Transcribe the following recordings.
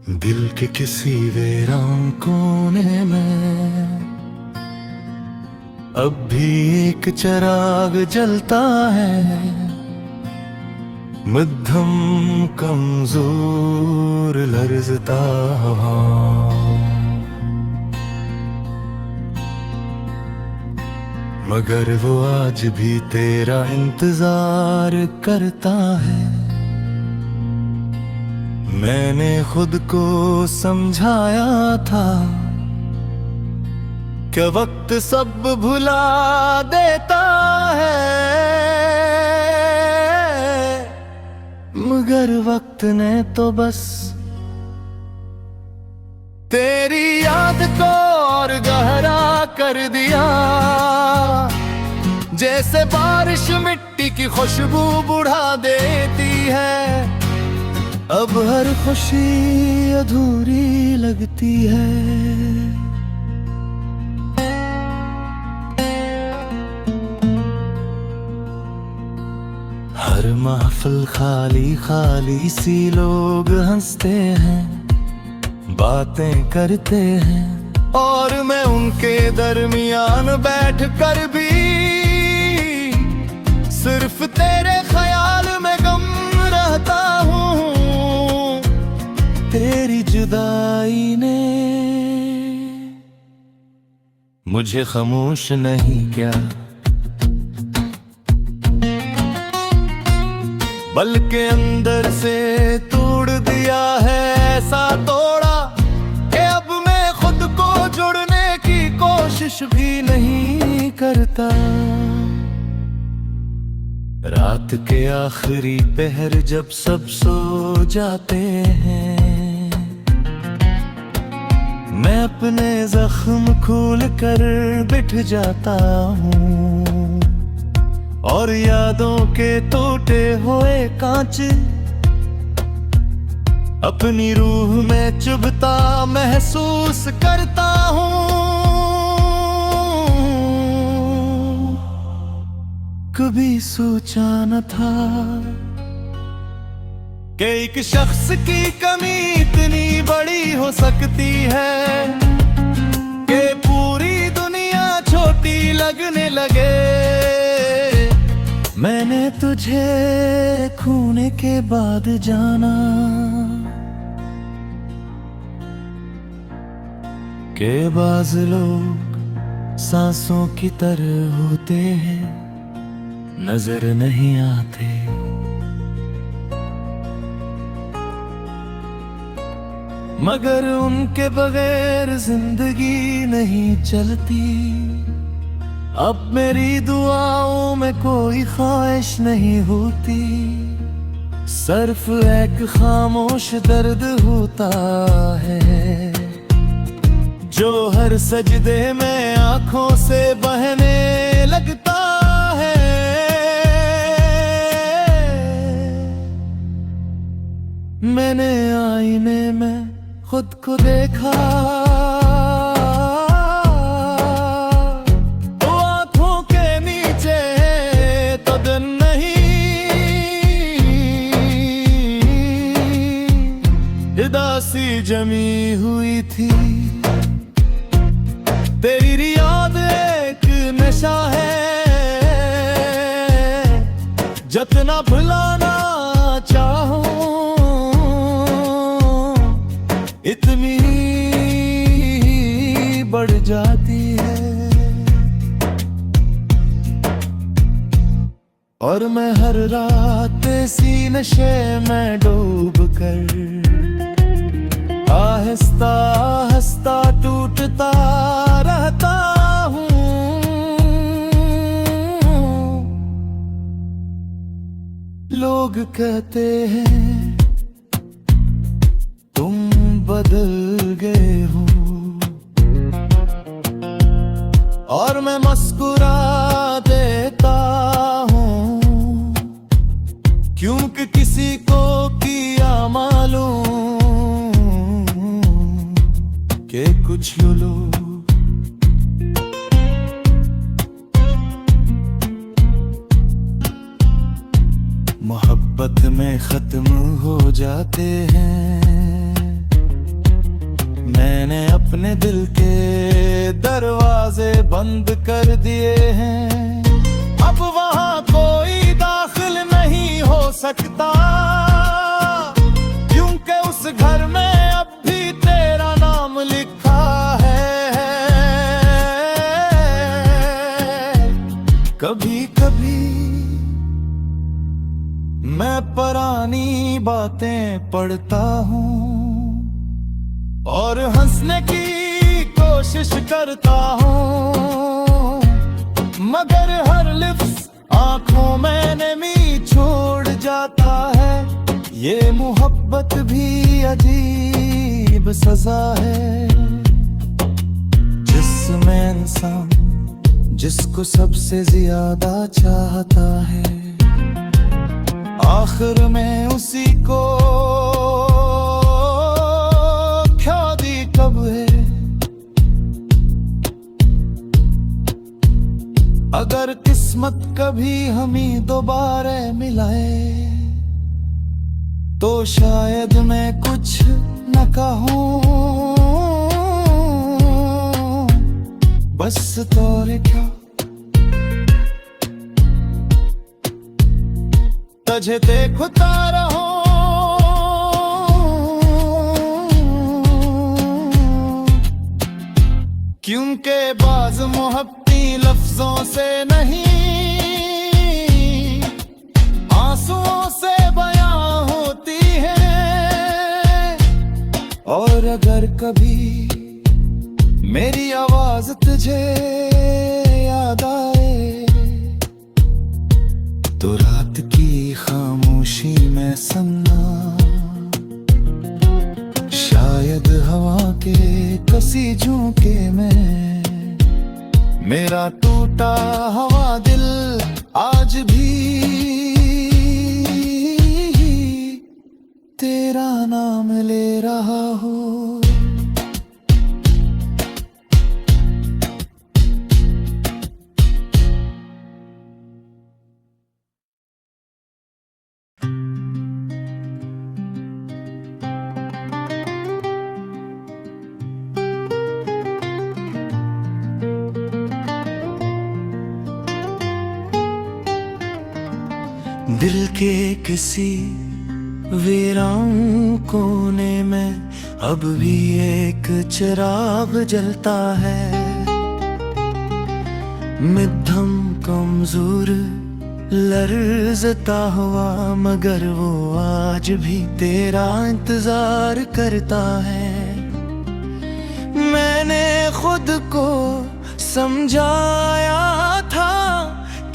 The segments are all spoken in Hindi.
दिल के किसी वीरान कोने में अब भी एक चिराग जलता है, मध्यम कमजोर लर्जता हवा। मगर वो आज भी तेरा इंतजार करता है। मैंने खुद को समझाया था कि वक्त सब भुला देता है, मगर वक्त ने तो बस तेरी याद को और गहरा कर दिया। जैसे बारिश मिट्टी की खुशबू बुढ़ा देती है, अब हर खुशी अधूरी लगती है। हर महफिल खाली खाली सी, लोग हंसते हैं, बातें करते हैं, और मैं उनके दरमियान बैठ कर भी सिर्फ तेरे ख्याल में गम रहता हूँ। तेरी जुदाई ने मुझे खामोश नहीं किया, बल्कि अंदर से तोड़ दिया है। ऐसा तोड़ा कि अब मैं खुद को जोड़ने की कोशिश भी नहीं करता। रात के आखिरी पहर जब सब सो जाते हैं, मैं अपने जख्म खोल कर बिठ जाता हूँ, और यादों के टूटे हुए कांच अपनी रूह में चुभता महसूस करता हूँ। कभी सोचा न था कि एक शख्स की कमी इतनी बड़ी हो सकती है कि पूरी दुनिया छोटी लगने लगे। मैंने तुझे खोने के बाद जाना कि बाज़ लोग सांसों की तरह होते हैं, नजर नहीं आते। मगर उनके बगैर जिंदगी नहीं चलती। अब मेरी दुआओं में कोई ख्वाहिश नहीं होती, सिर्फ एक खामोश दर्द होता है, जो हर सजदे में आंखों से बहने लगता है। मैंने आईने में खुद को देखा, तो आंखों के नीचे तो दिन नहीं, उदासी जमी हुई थी। तेरी याद एक नशा है, जितना भुलाना चाहूं इतनी बढ़ जाती है। और मैं हर रात इसी नशे में डूब कर आहिस्ता आहिस्ता टूटता रहता हूँ। लोग कहते हैं तुम बदल गए हो, और मैं मुस्कुरा देता हूँ, क्योंकि किसी को किया मालूम कि कुछ लोग मोहब्बत में खत्म हो जाते हैं। मैंने अपने दिल के दरवाजे बंद कर दिए हैं, अब वहां कोई दाखिल नहीं हो सकता, क्योंकि उस घर में अब भी तेरा नाम लिखा है। कभी कभी मैं पुरानी बातें पढ़ता हूँ और हंसने की कोशिश करता हूँ, मगर हर लिफ्ज़ आंखों में नमी छोड़ जाता है। ये मोहब्बत भी अजीब सजा है, जिसमें इंसान जिसको सबसे ज्यादा चाहता है, आखिर में उसी को ख्यादी कब है। अगर किस्मत कभी हमें दोबारा मिलाए तो शायद मैं कुछ न कहूँ, बस तोरे क्या तुझे देखता रहो, क्योंकि बाज मोहब्बती लफ्जों से नहीं आंसुओं से बयां होती है। और अगर कभी मेरी आवाज तुझे याद आए तो रात की खामोशी में सुनना, शायद हवा के कसी झोंके में मेरा टूटा हुआ दिल आज भी तेरा नाम ले रहा हो। दिल के किसी वीरान कोने में अब भी एक चिराग जलता है, मध्यम कमजोर लर्जता हुआ, मगर वो आज भी तेरा इंतजार करता है। मैंने खुद को समझाया था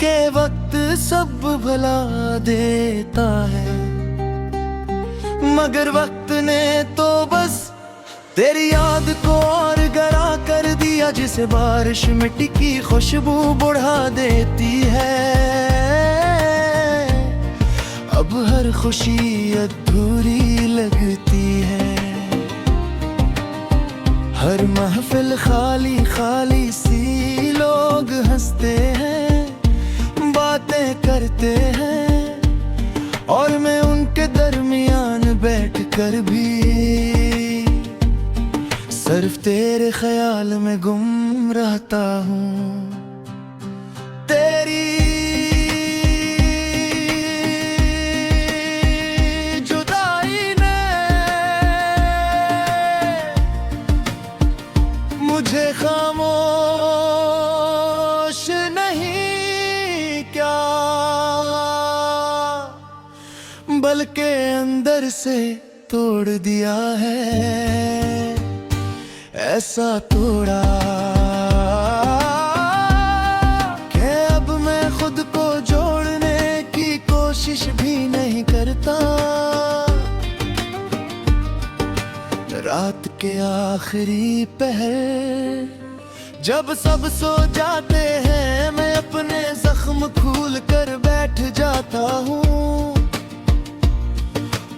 कि वक्त सब भुला देता है, मगर वक्त ने तो बस तेरी याद को और गरा कर दिया, जिसे बारिश मिट्टी की खुशबू बढ़ा देती है। अब हर खुशी अधूरी लगती है, हर महफिल खाली खाली सी, लोग हंसते हैं बातें करते हैं और मैं उनके दरमियान बैठ कर भी सिर्फ तेरे ख्याल में गुम रहता हूँ। तेरी जुदाई ने मुझे खामोश नहीं क्या, बल्कि अंदर से तोड़ दिया है। ऐसा तोड़ा कि अब मैं खुद को जोड़ने की कोशिश भी नहीं करता। रात के आखिरी पहर जब सब सो जाते हैं, मैं अपने जख्म खोल कर बैठ जाता हूँ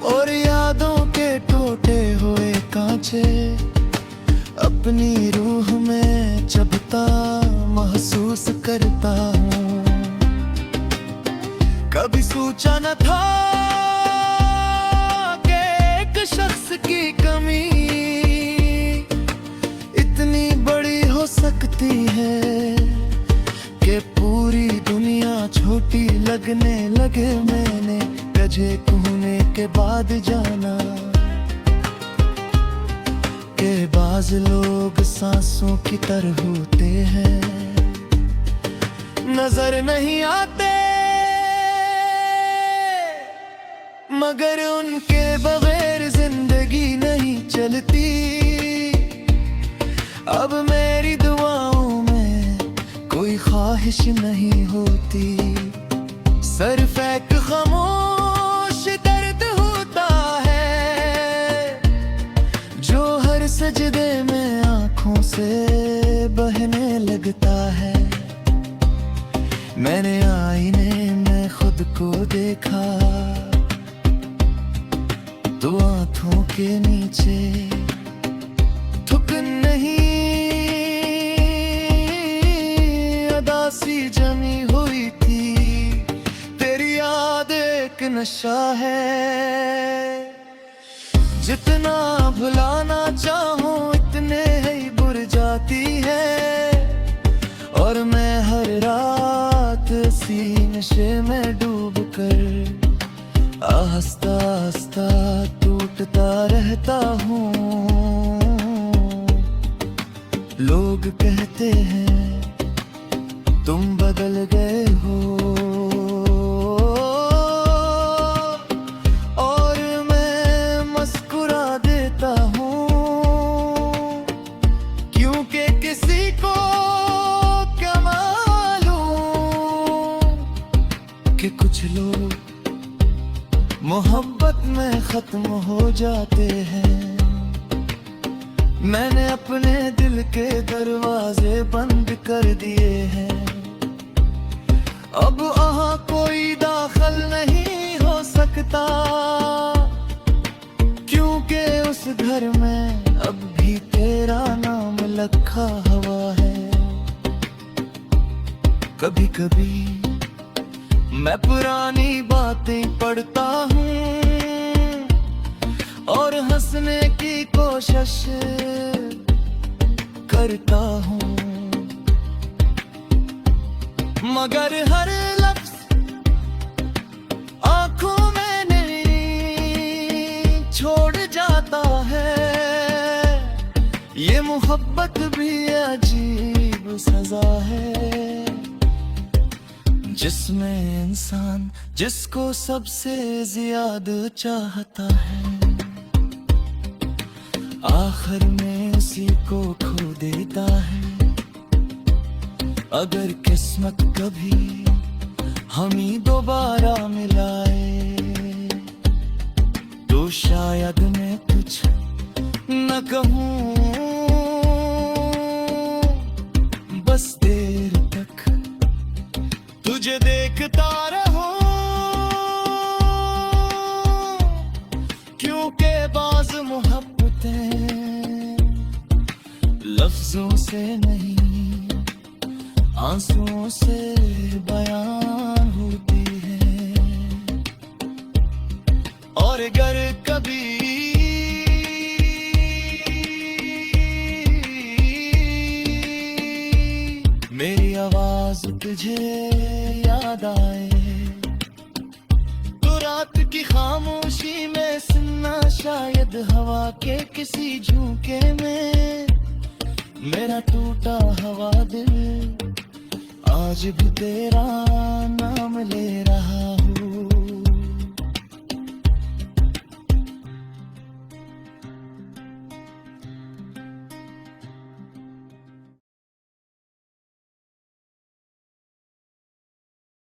और यादों के टूटे हुए कांचे अपनी रूह में चबता महसूस करता हूँ। कभी सोचा न था कि एक शख्स की कमी तुझे कहने के बाद जाना के बाज लोग सांसों की तरह होते हैं, नजर नहीं आते मगर उनके बगैर जिंदगी नहीं चलती। अब मेरी दुआओं में कोई ख्वाहिश नहीं होती, सिर्फ एक खामोश दर्द होता है जो हर सजदे में आंखों से बहने लगता है। मैंने आईने में खुद को देखा तो आंखों के नीचे थुक नहीं अदासी जमी हुई थी। तेरी याद एक नशा है, जितना भुलाना चाहूं इतने ही बुर जाती है। और मैं हर रात सी नशे में डूब कर आहिस्ता आहिस्ता टूटता रहता हूँ। लोग कहते हैं तुम बदल गए हो और मैं मुस्कुरा देता हूँ, क्योंकि किसी को क्या मालूम कि कुछ लोग मोहब्बत में खत्म हो जाते हैं। मैंने अपने दिल के दरवाजे बंद कर दिए हैं, अब वहाँ कोई दाखिल नहीं हो सकता, क्योंकि उस घर में अब भी तेरा नाम लिखा हुआ है। कभी कभी मैं पुरानी बातें पढ़ता हूँ और हंसने की कोशिश करता हूँ, मगर हर लफ्ज आंखों में नहीं छोड़ जाता है। ये मोहब्बत भी अजीब सजा है, जिसमें इंसान जिसको सबसे ज्यादा चाहता है आखिर में उसी को खो देता है। अगर किस्मत कभी हमें दोबारा मिलाए तो शायद मैं कुछ न कहूँ, बस देर तक तुझे देखता रहूं, क्योंकि बाज़ मोहब्बतें लफ्जों से नहीं आंसुओं से बयान होती है। और अगर कभी मेरी आवाज तुझे याद आए तो रात की खामोशी में सुनना, शायद हवा के किसी झोंके में मेरा टूटा हुआ दिल आज भी तेरा नाम ले रहा